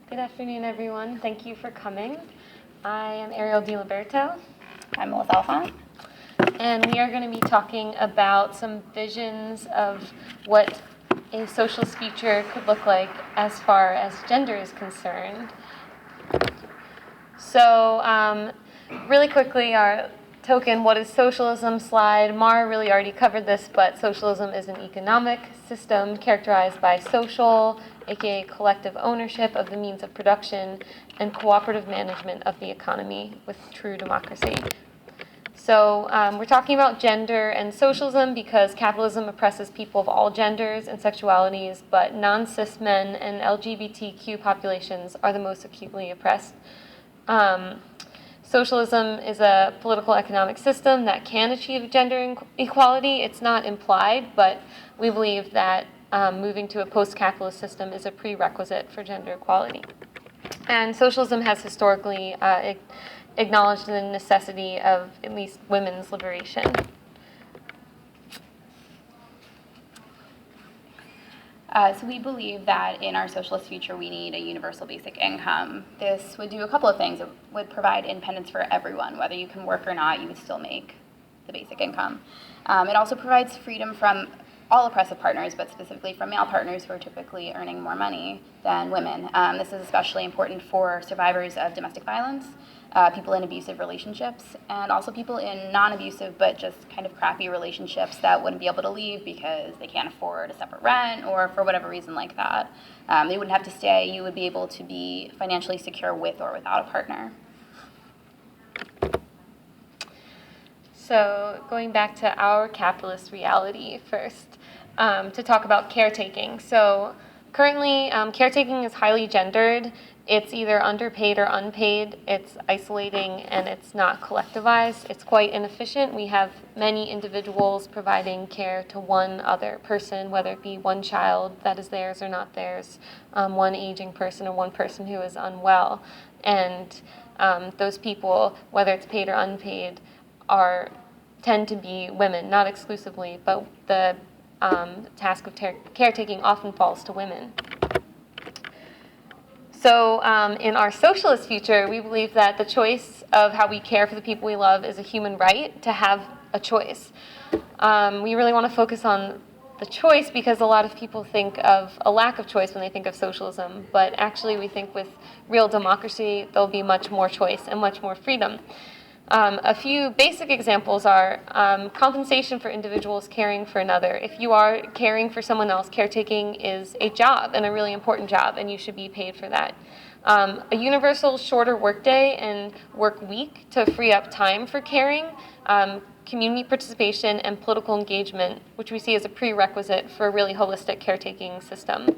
Good afternoon, everyone. Thank you for coming. I am Ariel DiLiberto. I'm Melissa Alfon. And we are going to be talking about some visions of what a socialist future could look like as far as gender is concerned. So, really quickly, our token, what is socialism slide. Mara really already covered this, but socialism is an economic system characterized by social, aka collective ownership of the means of production, and cooperative management of the economy with true democracy. So we're talking about gender and socialism because capitalism oppresses people of all genders and sexualities, but non-cis men and LGBTQ populations are the most acutely oppressed. Socialism is a political economic system that can achieve gender equality. It's not implied, but we believe that moving to a post-capitalist system is a prerequisite for gender equality. And socialism has historically acknowledged the necessity of at least women's liberation. So we believe that in our socialist future we need a universal basic income. This would do a couple of things. It would provide independence for everyone. Whether you can work or not, you would still make the basic income. It also provides freedom from all oppressive partners, but specifically from male partners who are typically earning more money than women. This is especially important for survivors of domestic violence, people in abusive relationships, and also people in non-abusive but just kind of crappy relationships that wouldn't be able to leave because they can't afford a separate rent or for whatever reason like that. They wouldn't have to stay. You would be able to be financially secure with or without a partner. So going back to our capitalist reality first, to talk about caretaking. So currently, caretaking is highly gendered. It's either underpaid or unpaid. It's isolating and it's not collectivized. It's quite inefficient. We have many individuals providing care to one other person, whether it be one child that is theirs or not theirs, one aging person or one person who is unwell. And those people, whether it's paid or unpaid, tend to be women, not exclusively, but the task of caretaking often falls to women. So in our socialist future, we believe that the choice of how we care for the people we love is a human right to have a choice. We really want to focus on the choice because a lot of people think of a lack of choice when they think of socialism, but actually we think with real democracy, there'll be much more choice and much more freedom. A few basic examples are compensation for individuals caring for another. If you are caring for someone else, caretaking is a job and a really important job, and you should be paid for that. A universal shorter workday and work week to free up time for caring, community participation, and political engagement, which we see as a prerequisite for a really holistic caretaking system.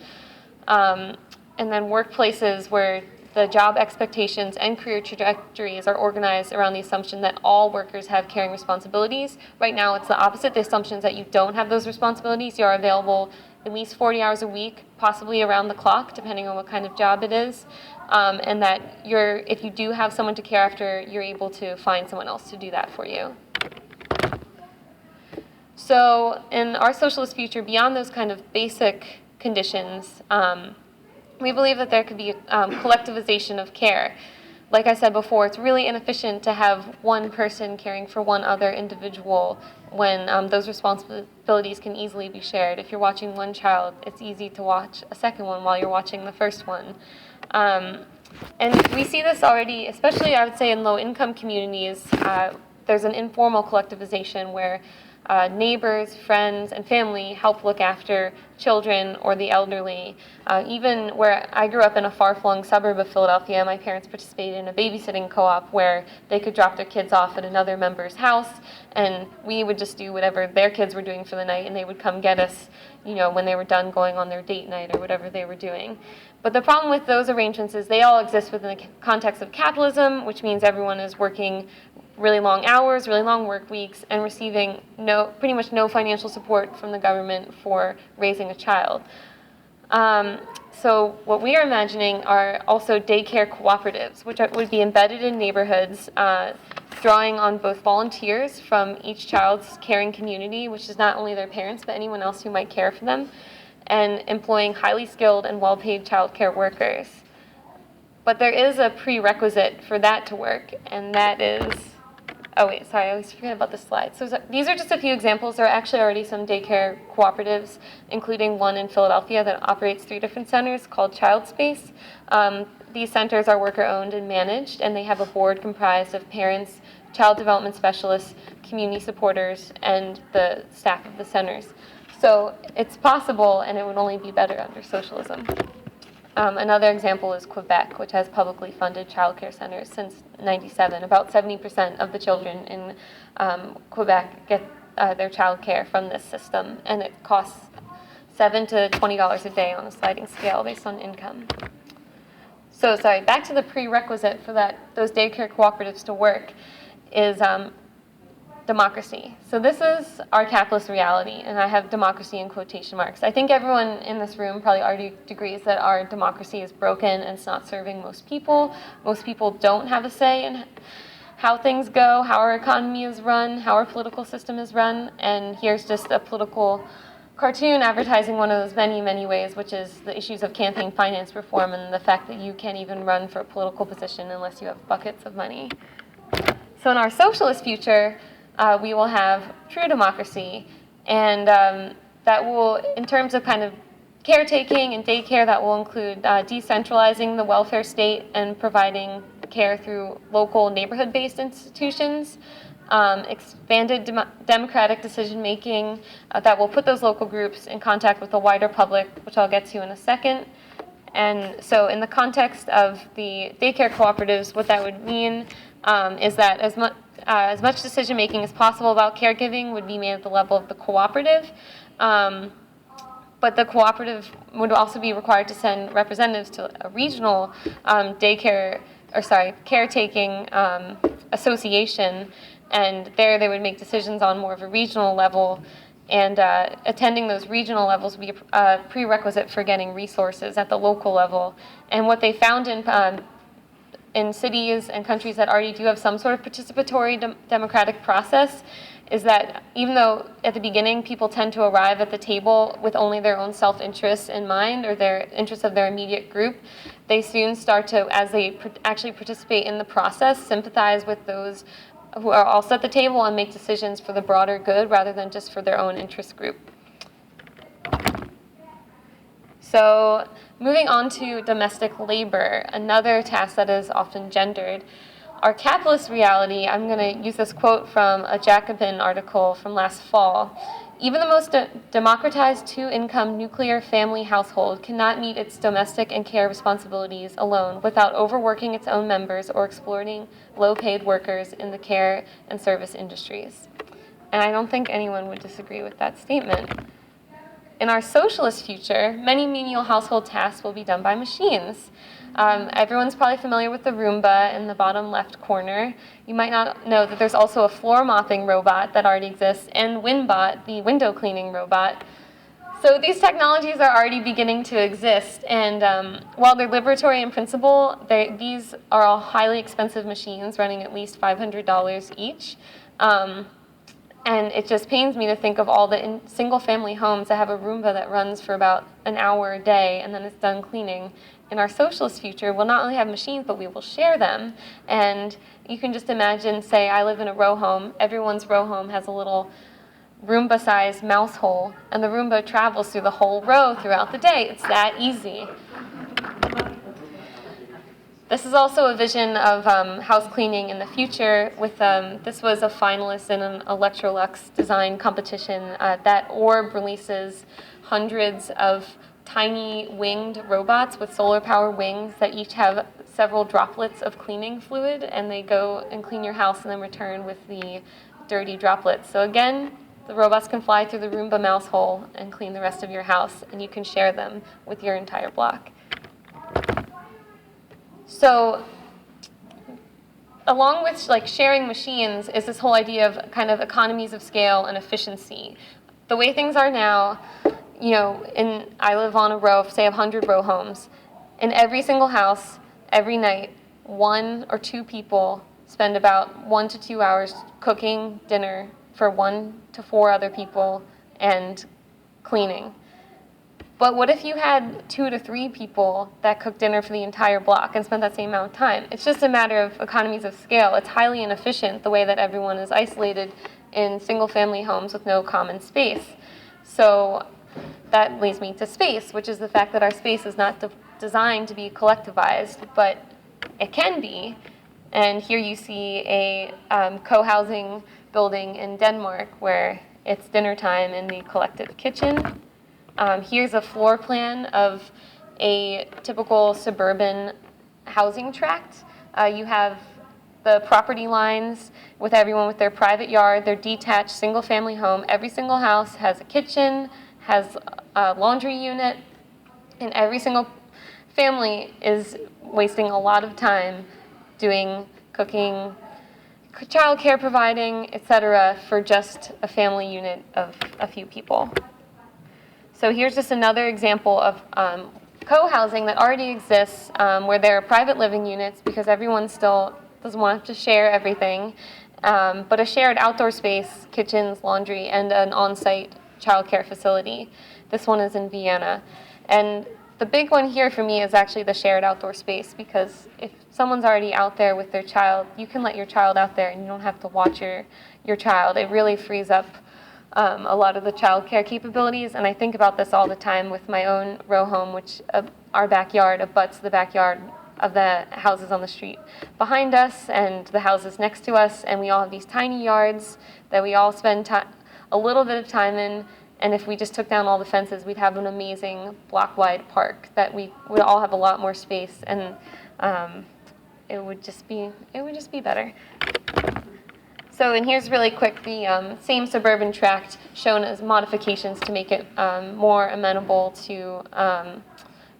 And then workplaces where the job expectations and career trajectories are organized around the assumption that all workers have caring responsibilities. Right now, it's the opposite. The assumption is that you don't have those responsibilities. You are available at least 40 hours a week, possibly around the clock, depending on what kind of job it is. And that if you do have someone to care after, you're able to find someone else to do that for you. So in our socialist future, beyond those kind of basic conditions, we believe that there could be collectivization of care. Like I said before, it's really inefficient to have one person caring for one other individual when those responsibilities can easily be shared. If you're watching one child, it's easy to watch a second one while you're watching the first one. And we see this already, especially I would say in low-income communities. There's an informal collectivization where neighbors, friends, and family help look after children or the elderly. Even where I grew up in a far-flung suburb of Philadelphia, my parents participated in a babysitting co-op where they could drop their kids off at another member's house, and we would just do whatever their kids were doing for the night, and they would come get us, when they were done going on their date night or whatever they were doing. But the problem with those arrangements is they all exist within the context of capitalism, which means everyone is working really long hours, really long work weeks, and receiving pretty much no financial support from the government for raising a child. So what we are imagining are also daycare cooperatives, which would be embedded in neighborhoods, drawing on both volunteers from each child's caring community, which is not only their parents, but anyone else who might care for them, and employing highly skilled and well-paid child care workers. But there is a prerequisite for that to work, and that is, oh wait, sorry, I always forget about this slide. So these are just a few examples. There are actually already some daycare cooperatives, including one in Philadelphia that operates 3 different centers called Child Space. These centers are worker-owned and managed, and they have a board comprised of parents, child development specialists, community supporters, and the staff of the centers. So it's possible, and it would only be better under socialism. Another example is Quebec, which has publicly funded child care centers since '97. About 70% of the children in Quebec get their child care from this system, and it costs $7 to $20 a day on a sliding scale based on income. So, sorry, back to the prerequisite for those daycare cooperatives to work is democracy. So this is our capitalist reality, and I have democracy in quotation marks. I think everyone in this room probably already agrees that our democracy is broken and it's not serving most people. Most people don't have a say in how things go, how our economy is run, how our political system is run, and here's just a political cartoon advertising one of those many, many ways, which is the issues of campaign finance reform and the fact that you can't even run for a political position unless you have buckets of money. So in our socialist future, we will have true democracy, and that will, in terms of kind of caretaking and daycare, that will include decentralizing the welfare state and providing care through local neighborhood-based institutions, expanded democratic decision-making that will put those local groups in contact with the wider public, which I'll get to in a second. And so in the context of the daycare cooperatives, what that would mean is that as much decision-making as possible about caregiving would be made at the level of the cooperative, but the cooperative would also be required to send representatives to a regional caretaking association, and there they would make decisions on more of a regional level, and attending those regional levels would be a prerequisite for getting resources at the local level. And what they found in cities and countries that already do have some sort of participatory democratic process is that even though at the beginning people tend to arrive at the table with only their own self-interests in mind or their interests of their immediate group, they soon start to, as they actually participate in the process, sympathize with those who are also at the table and make decisions for the broader good rather than just for their own interest group. So moving on to domestic labor, another task that is often gendered. Our capitalist reality, I'm going to use this quote from a Jacobin article from last fall. Even the most democratized 2-income nuclear family household cannot meet its domestic and care responsibilities alone without overworking its own members or exploiting low-paid workers in the care and service industries. And I don't think anyone would disagree with that statement. In our socialist future, many menial household tasks will be done by machines. Everyone's probably familiar with the Roomba in the bottom left corner. You might not know that there's also a floor mopping robot that already exists, and Winbot, the window cleaning robot. So these technologies are already beginning to exist, and while they're liberatory in principle, these are all highly expensive machines running at least $500 each. And it just pains me to think of all the single-family homes that have a Roomba that runs for about an hour a day and then it's done cleaning. In our socialist future, we'll not only have machines, but we will share them. And you can just imagine, say, I live in a row home. Everyone's row home has a little Roomba-sized mouse hole, and the Roomba travels through the whole row throughout the day. It's that easy. This is also a vision of house cleaning in the future. This was a finalist in an Electrolux design competition. That orb releases hundreds of tiny winged robots with solar power wings that each have several droplets of cleaning fluid, and they go and clean your house and then return with the dirty droplets. So again, the robots can fly through the Roomba mouse hole and clean the rest of your house, and you can share them with your entire block. So along with sharing machines is this whole idea of kind of economies of scale and efficiency. The way things are now, I live on a row of, say, 100 row homes. In every single house, every night, 1 or 2 people spend about 1 to 2 hours cooking dinner for 1 to 4 other people and cleaning. But what if you had 2 to 3 people that cooked dinner for the entire block and spent that same amount of time? It's just a matter of economies of scale. It's highly inefficient the way that everyone is isolated in single-family homes with no common space. So that leads me to space, which is the fact that our space is not designed to be collectivized, but it can be. And here you see a co-housing building in Denmark where it's dinner time in the collective kitchen. Here's a floor plan of a typical suburban housing tract. You have the property lines with everyone with their private yard, their detached single-family home. Every single house has a kitchen, has a laundry unit, and every single family is wasting a lot of time doing cooking, childcare providing, etc., for just a family unit of a few people. So here's just another example of co-housing that already exists, where there are private living units because everyone still doesn't want to share everything, but a shared outdoor space, kitchens, laundry, and an on-site childcare facility. This one is in Vienna. And the big one here for me is actually the shared outdoor space, because if someone's already out there with their child, you can let your child out there and you don't have to watch your child. It really frees up a lot of the childcare capabilities, and I think about this all the time with my own row home, which our backyard abuts the backyard of the houses on the street behind us and the houses next to us, and we all have these tiny yards that we all spend a little bit of time in, and if we just took down all the fences, we'd have an amazing block-wide park that we would all have a lot more space, and it would just be better. So, and here's really quick the same suburban tract shown as modifications to make it more amenable to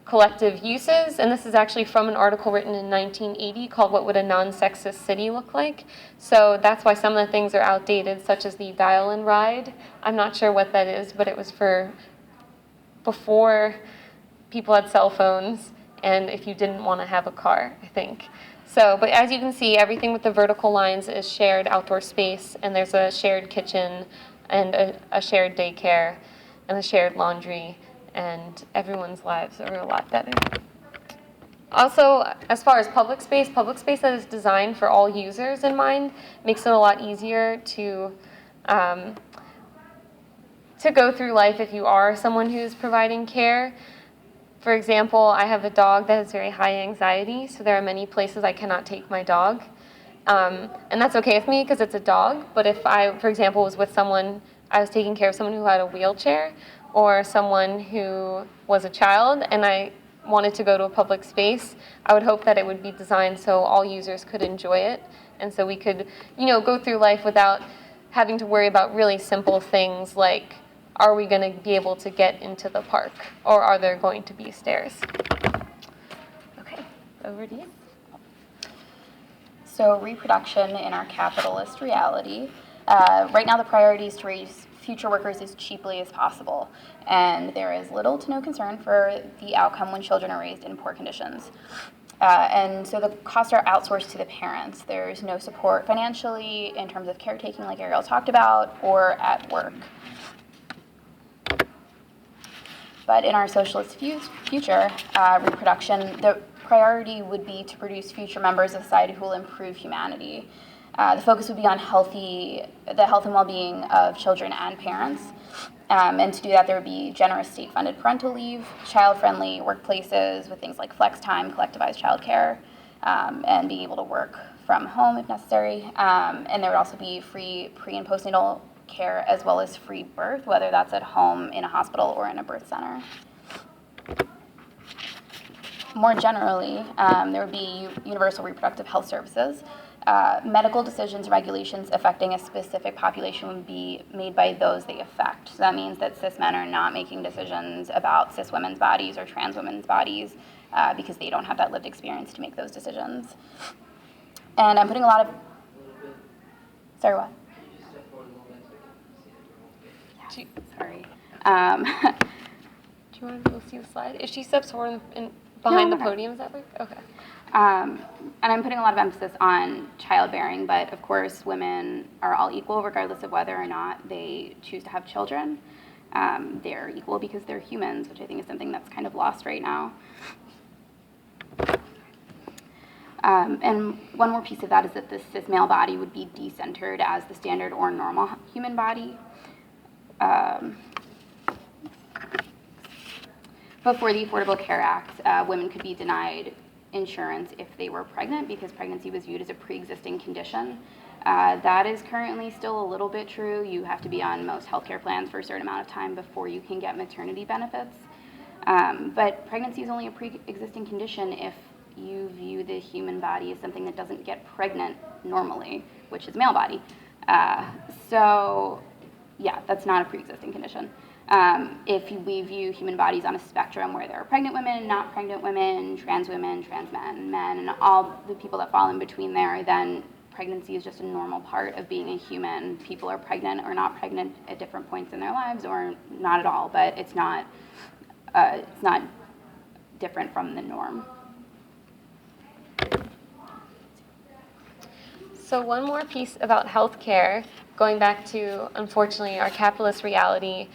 collective uses. And this is actually from an article written in 1980 called "What Would a Non-Sexist City Look Like?" So that's why some of the things are outdated, such as the dial-in ride. I'm not sure what that is, but it was for before people had cell phones and if you didn't want to have a car, I think. So, but as you can see, everything with the vertical lines is shared outdoor space, and there's a shared kitchen and a shared daycare and a shared laundry, and everyone's lives are a lot better. Also, as far as public space that is designed for all users in mind makes it a lot easier to go through life if you are someone who's providing care. For example, I have a dog that has very high anxiety, so there are many places I cannot take my dog. And that's okay with me because it's a dog, but if I, for example, was with someone, I was taking care of someone who had a wheelchair or someone who was a child and I wanted to go to a public space, I would hope that it would be designed so all users could enjoy it, and so we could, go through life without having to worry about really simple things like, are we going to be able to get into the park, or are there going to be stairs? Okay, over to you. So reproduction in our capitalist reality. Right now the priority is to raise future workers as cheaply as possible, and there is little to no concern for the outcome when children are raised in poor conditions. And so the costs are outsourced to the parents. There's no support financially in terms of caretaking like Ariel talked about, or at work. But in our socialist future, reproduction, the priority would be to produce future members of society who will improve humanity. The focus would be on the health and well-being of children and parents. And to do that, there would be generous state-funded parental leave, child-friendly workplaces with things like flex time, collectivized childcare, and being able to work from home if necessary. And there would also be free pre- and postnatal care, as well as free birth, whether that's at home, in a hospital, or in a birth center. More generally, there would be universal reproductive health services. Medical decisions and regulations affecting a specific population would be made by those they affect. So that means that cis men are not making decisions about cis women's bodies or trans women's bodies because they don't have that lived experience to make those decisions. And I'm putting a lot of... Sorry, what? Sorry. Do you want to go see the slide? If she steps forward behind the podium, does that work? Okay. And I'm putting a lot of emphasis on childbearing, but of course women are all equal regardless of whether or not they choose to have children. they're equal because they're humans, which I think is something that's kind of lost right now. And one more piece of that is that the cis male body would be decentered as the standard or normal human body. Before the Affordable Care Act, women could be denied insurance if they were pregnant because pregnancy was viewed as a pre-existing condition. That is currently still a little bit true. You have to be on most healthcare plans for a certain amount of time before you can get maternity benefits. But pregnancy is only a pre-existing condition if you view the human body as something that doesn't get pregnant normally, which is male body. So yeah, that's not a pre-existing condition. If we view human bodies on a spectrum where there are pregnant women, not pregnant women, trans men, and all the people that fall in between there, then pregnancy is just a normal part of being a human. People are pregnant or not pregnant at different points in their lives, or not at all, but it's not different from the norm. So one more piece about healthcare, going back to, unfortunately, our capitalist reality.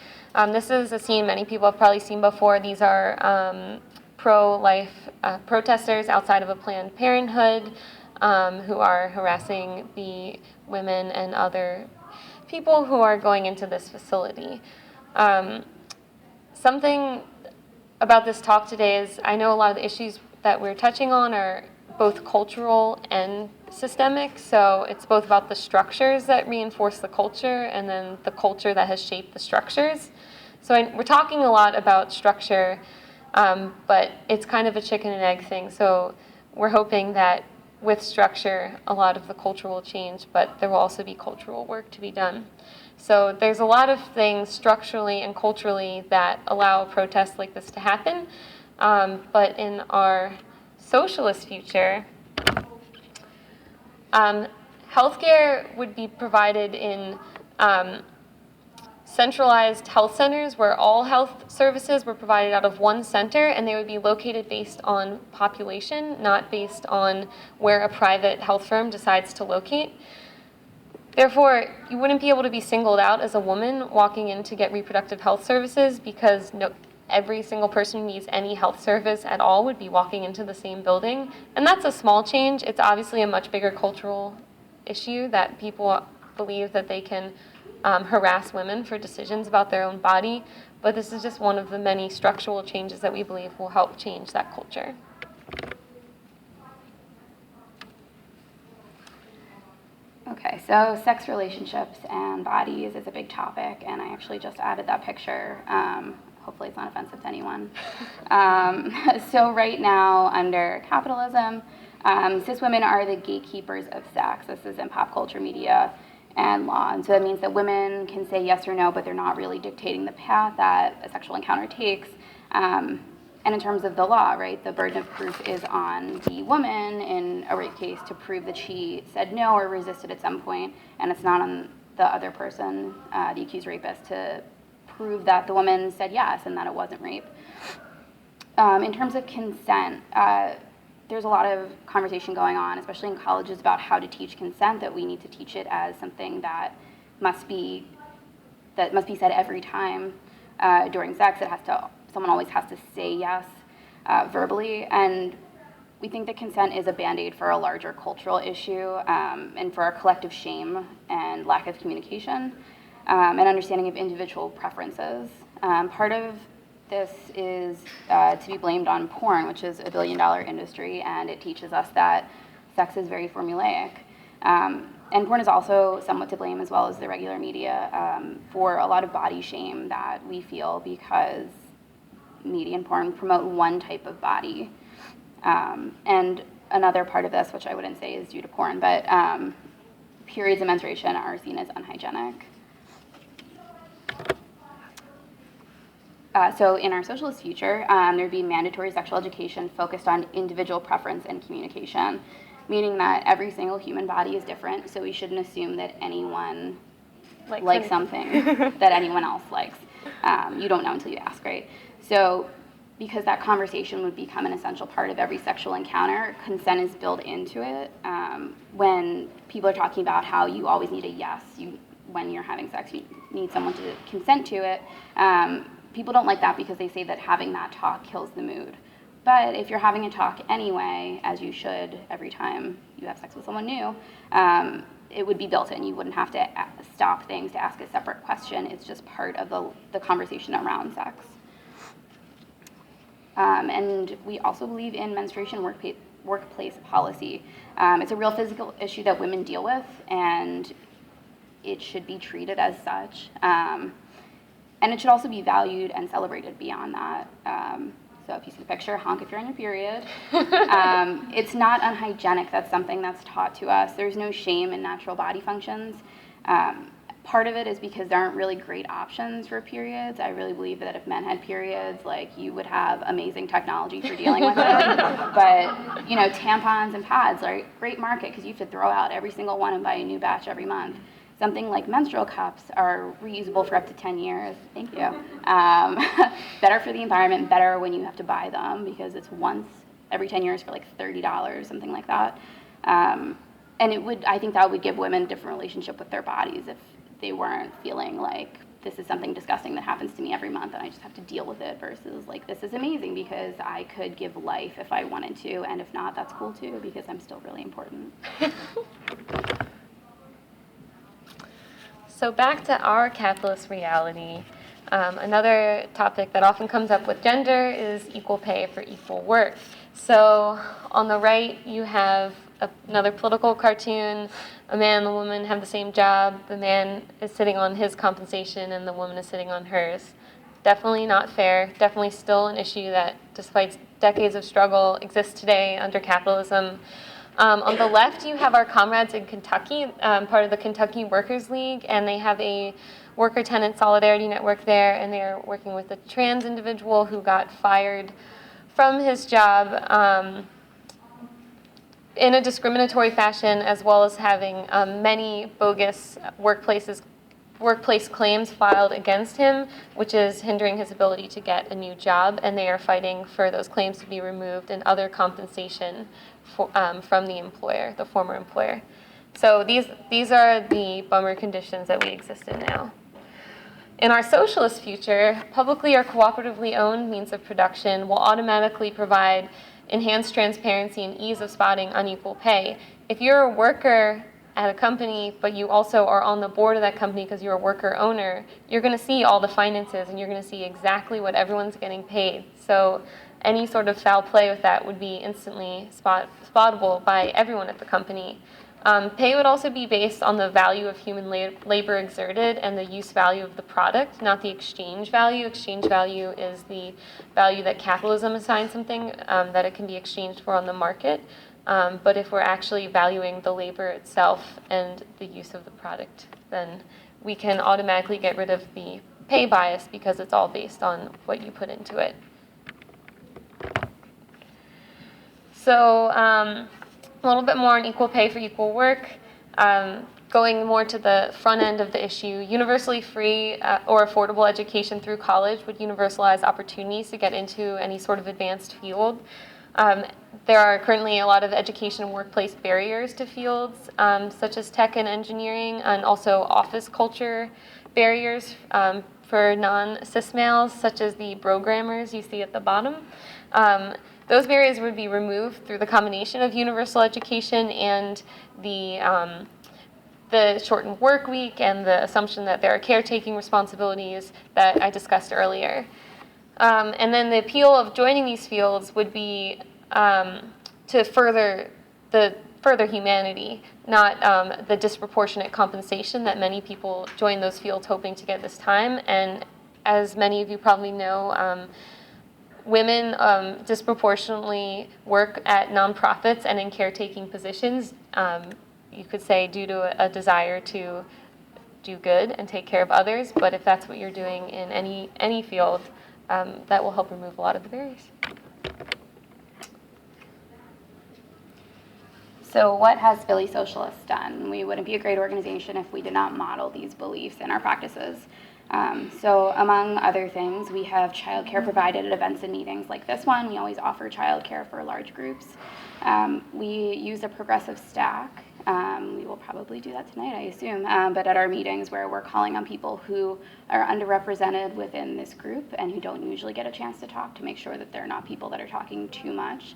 This is a scene many people have probably seen before. These are pro-life protesters outside of a Planned Parenthood who are harassing the women and other people who are going into this facility. Something about this talk today is I know a lot of the issues that we're touching on are both cultural and systemic, so it's both about the structures that reinforce the culture and then the culture that has shaped the structures. So we're talking a lot about structure, but it's kind of a chicken and egg thing. So we're hoping that with structure, a lot of the culture will change, but there will also be cultural work to be done. So there's a lot of things structurally and culturally that allow protests like this to happen, but in our socialist future, healthcare would be provided in centralized health centers where all health services were provided out of one center, and they would be located based on population, not based on where a private health firm decides to locate. Therefore, you wouldn't be able to be singled out as a woman walking in to get reproductive health services because every single person who needs any health service at all would be walking into the same building. And that's a small change. It's obviously a much bigger cultural issue that people believe that they can harass women for decisions about their own body. But this is just one of the many structural changes that we believe will help change that culture. Okay, so sex, relationships, and bodies is a big topic, and I actually just added that picture. Hopefully it's not offensive to anyone. So right now, under capitalism, cis women are the gatekeepers of sex. This is in pop culture, media, and law. And so that means that women can say yes or no, but they're not really dictating the path that a sexual encounter takes. And in terms of the law, right, the burden of proof is on the woman in a rape case to prove that she said no or resisted at some point, and it's not on the other person, the accused rapist, to prove that the woman said yes and that it wasn't rape. In terms of consent, there's a lot of conversation going on, especially in colleges, about how to teach consent, that we need to teach it as something that must be said every time during sex. Someone always has to say yes verbally, and we think that consent is a band-aid for a larger cultural issue and for our collective shame and lack of communication and understanding of individual preferences. Part of this is to be blamed on porn, which is a billion-dollar industry, and it teaches us that sex is very formulaic. And porn is also somewhat to blame, as well as the regular media, for a lot of body shame that we feel because media and porn promote one type of body. And another part of this, which I wouldn't say is due to porn, but periods and menstruation are seen as unhygienic. So in our socialist future, there'd be mandatory sexual education focused on individual preference and communication, meaning that every single human body is different, so we shouldn't assume that anyone likes something that anyone else likes. You don't know until you ask, right? So because that conversation would become an essential part of every sexual encounter, consent is built into it. When people are talking about how you always need a yes when you're having sex, need someone to consent to it. People don't like that because they say that having that talk kills the mood. But if you're having a talk anyway, as you should every time you have sex with someone new, it would be built in. You wouldn't have to stop things to ask a separate question. It's just part of the conversation around sex. And we also believe in menstruation workplace policy. It's a real physical issue that women deal with, and it should be treated as such. And it should also be valued and celebrated beyond that. So if you see the picture, honk if you're on your period. It's not unhygienic. That's something that's taught to us. There's no shame in natural body functions. Part of it is because there aren't really great options for periods. I really believe that if men had periods, like, you would have amazing technology for dealing with it. But, you know, tampons and pads are a great market because you have to throw out every single one and buy a new batch every month. Something like menstrual cups are reusable for up to 10 years. Thank you. Better for the environment, better when you have to buy them because it's once every 10 years for like $30, something like that. And I think that would give women a different relationship with their bodies if they weren't feeling like this is something disgusting that happens to me every month and I just have to deal with it, versus like, this is amazing because I could give life if I wanted to, and if not, that's cool too because I'm still really important. So back to our capitalist reality. Another topic that often comes up with gender is equal pay for equal work. So on the right, you have another political cartoon. A man and the woman have the same job. The man is sitting on his compensation and the woman is sitting on hers. Definitely not fair. Definitely still an issue that, despite decades of struggle, exists today under capitalism. On the left, you have our comrades in Kentucky, part of the Kentucky Workers League, and they have a worker-tenant solidarity network there, and they're working with a trans individual who got fired from his job in a discriminatory fashion, as well as having many bogus workplace claims filed against him, which is hindering his ability to get a new job, and they are fighting for those claims to be removed and other compensation from the employer, the former employer. So these are the bummer conditions that we exist in now. In our socialist future, publicly or cooperatively owned means of production will automatically provide enhanced transparency and ease of spotting unequal pay. If you're a worker at a company, but you also are on the board of that company because you're a worker owner, you're going to see all the finances and you're going to see exactly what everyone's getting paid. So any sort of foul play with that would be instantly spottable by everyone at the company. Pay would also be based on the value of human labor exerted and the use value of the product, not the exchange value. Exchange value is the value that capitalism assigns something that it can be exchanged for on the market. But if we're actually valuing the labor itself and the use of the product, then we can automatically get rid of the pay bias because it's all based on what you put into it. So a little bit more on equal pay for equal work. Going more to the front end of the issue, universally free or affordable education through college would universalize opportunities to get into any sort of advanced field. There are currently a lot of education and workplace barriers to fields such as tech and engineering, and also office culture barriers for non-cis males, such as the programmers you see at the bottom. Those barriers would be removed through the combination of universal education and the shortened work week and the assumption that there are caretaking responsibilities that I discussed earlier. And then the appeal of joining these fields would be to further humanity, not the disproportionate compensation that many people join those fields hoping to get this time. And as many of you probably know, women disproportionately work at nonprofits and in caretaking positions, you could say due to a desire to do good and take care of others. But if that's what you're doing in any field, that will help remove a lot of the barriers. So what has Philly Socialists done? We wouldn't be a great organization if we did not model these beliefs in our practices. So among other things, we have childcare provided at events and meetings like this one. We always offer childcare for large groups. We use a progressive stack. We will probably do that tonight, I assume, but at our meetings where we're calling on people who are underrepresented within this group and who don't usually get a chance to talk, to make sure that they're not people that are talking too much.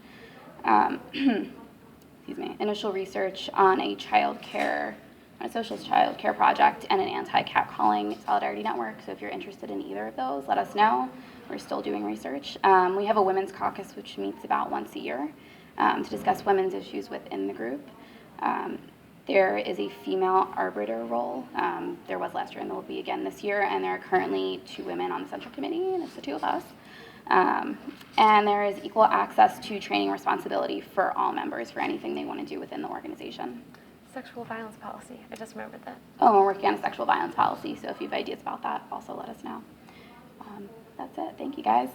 Excuse me, initial research on a socialist child care project, and an anti-catcalling solidarity network. So if you're interested in either of those, let us know. We're still doing research. We have a women's caucus which meets about once a year to discuss women's issues within the group. There is a female arbiter role. There was last year and there will be again this year, and there are currently 2 women on the central committee, and it's the 2 of us. And there is equal access to training responsibility for all members for anything they want to do within the organization. Sexual violence policy. I just remembered that. Oh, we're working on a sexual violence policy, so if you have ideas about that, also let us know. That's it. Thank you, guys.